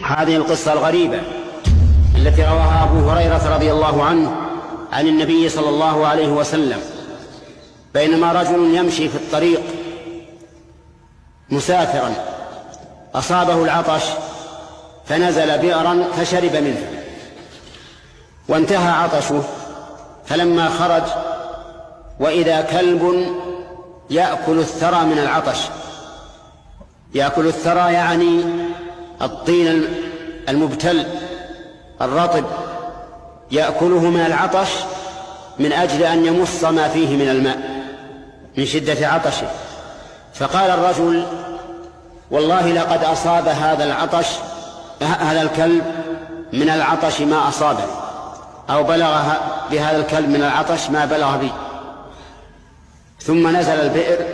هذه القصة الغريبة التي رواها أبو هريرة رضي الله عنه عن النبي صلى الله عليه وسلم: بينما رجل يمشي في الطريق مسافرا أصابه العطش فنزل بئرا فشرب منه وانتهى عطشه، فلما خرج وإذا كلب يأكل الثرى من العطش. يأكل الثرى يعني الطين المبتل الرطب، يأكله من العطش من أجل أن يمص ما فيه من الماء من شدة عطشه. فقال الرجل: والله لقد أصاب هذا الكلب من العطش ما أصابه، أو بلغ بهذا الكلب من العطش ما بلغ بي. ثم نزل البئر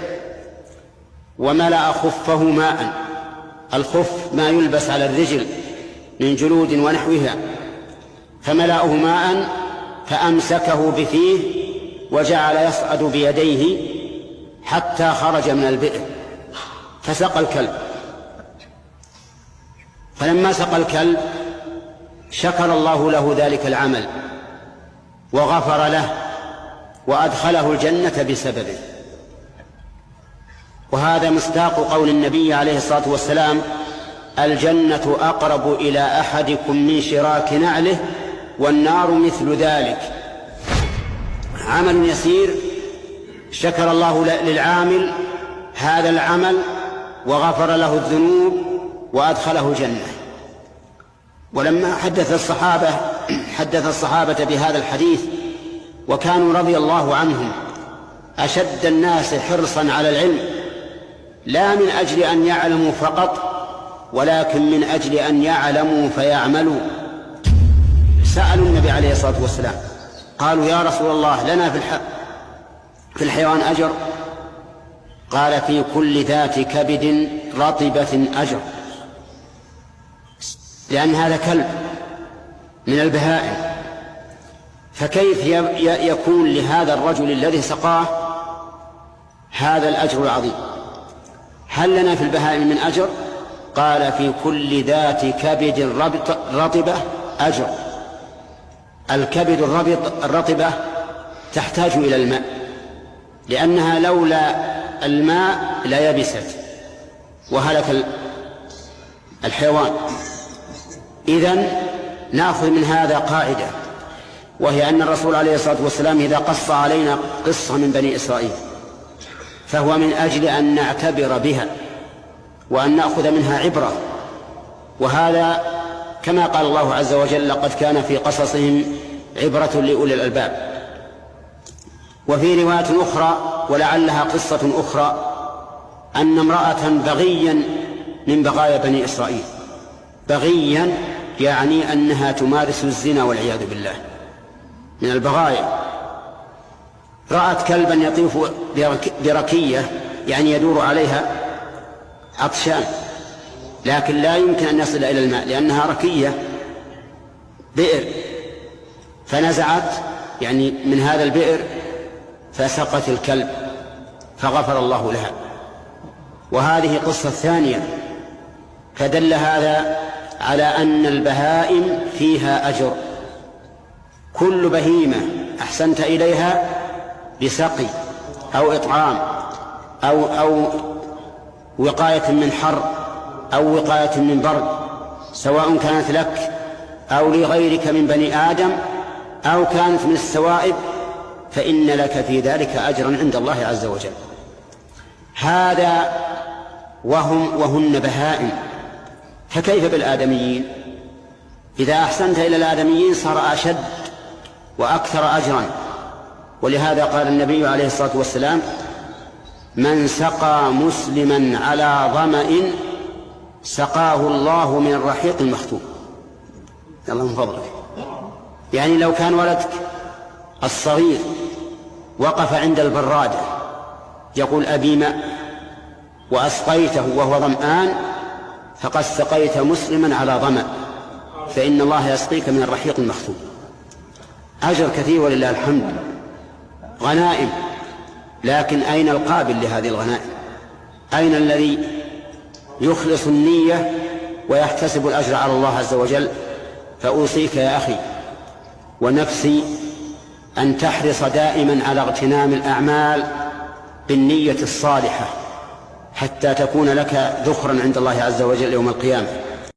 وملأ خفه ماء. الخف ما يلبس على الرجل من جلود ونحوها، فملأه ماء فأمسكه بفيه وجعل يصعد بيديه حتى خرج من البئر فسقى الكلب. فلما سقى الكلب شكر الله له ذلك العمل وغفر له وأدخله الجنة بسببه. وهذا مصداق قول النبي عليه الصلاة والسلام: الجنة أقرب إلى أحدكم من شراك نعله والنار مثل ذلك. عمل يسير شكر الله للعامل هذا العمل وغفر له الذنوب وأدخله الجنة. ولما حدث الصحابة بهذا الحديث، وكانوا رضي الله عنهم أشد الناس حرصا على العلم، لا من أجل أن يعلموا فقط ولكن من أجل أن يعلموا فيعملوا، سألوا النبي عليه الصلاة والسلام قالوا: يا رسول الله، لنا في الحيوان أجر؟ قال: في كل ذات كبد رطبة أجر، لأن هذا كلب من البهائم. فكيف يكون لهذا الرجل الذي سقاه هذا الأجر العظيم؟ هل لنا في البهائم من أجر؟ قال: في كل ذات كبد رطبة أجر. الكبد الرطبة تحتاج إلى الماء، لأنها لولا الماء لا يبست وهلك الحيوان. إذن نأخذ من هذا قاعدة، وهي أن الرسول عليه الصلاة والسلام إذا قص علينا قصة من بني إسرائيل فهو من أجل أن نعتبر بها وأن نأخذ منها عبرة. وهذا كما قال الله عز وجل: لقد كان في قصصهم عبرة لأولي الألباب. وفي رواية أخرى ولعلها قصة أخرى أن امرأة بغيا من بغايا بني إسرائيل، بغيا يعني أنها تمارس الزنا والعياذ بالله، من البغايا، رأت كلبا يطيف بركية يعني يدور عليها عطشان، لكن لا يمكن أن يصل إلى الماء لأنها ركية بئر، فنزعت يعني من هذا البئر فسقت الكلب فغفر الله لها. وهذه قصة ثانية، فدل هذا على أن البهائم فيها أجر. كل بهيمة أحسنت إليها بسقي أو إطعام أو وقاية من حر أو وقاية من برد، سواء كانت لك أو لغيرك من بني آدم أو كانت من السوائب، فإن لك في ذلك أجرا عند الله عز وجل. هذا وهن بهائم، فكيف بالآدميين؟ إذا أحسنت إلى الآدميين صار أشد وأكثر أجرا. ولهذا قال النبي عليه الصلاة والسلام: من سقى مسلما على ظمأ سقاه الله من الرحيق المختوم. الله من فضلك. يعني لو كان ولدك الصغير وقف عند البرادة يقول: أبي ماء، وأسقيته وهو ظمآن، فقد سقيت مسلما على ظمأ، فإن الله يسقيك من الرحيق المختوم. أجر كثير ولله الحمد، غنائم. لكن أين القابل لهذه الغنائم؟ أين الذي يخلص النية ويحتسب الأجر على الله عز وجل. فأوصيك يا أخي ونفسي أن تحرص دائما على اغتنام الأعمال بالنية الصالحة حتى تكون لك ذخرا عند الله عز وجل يوم القيامة.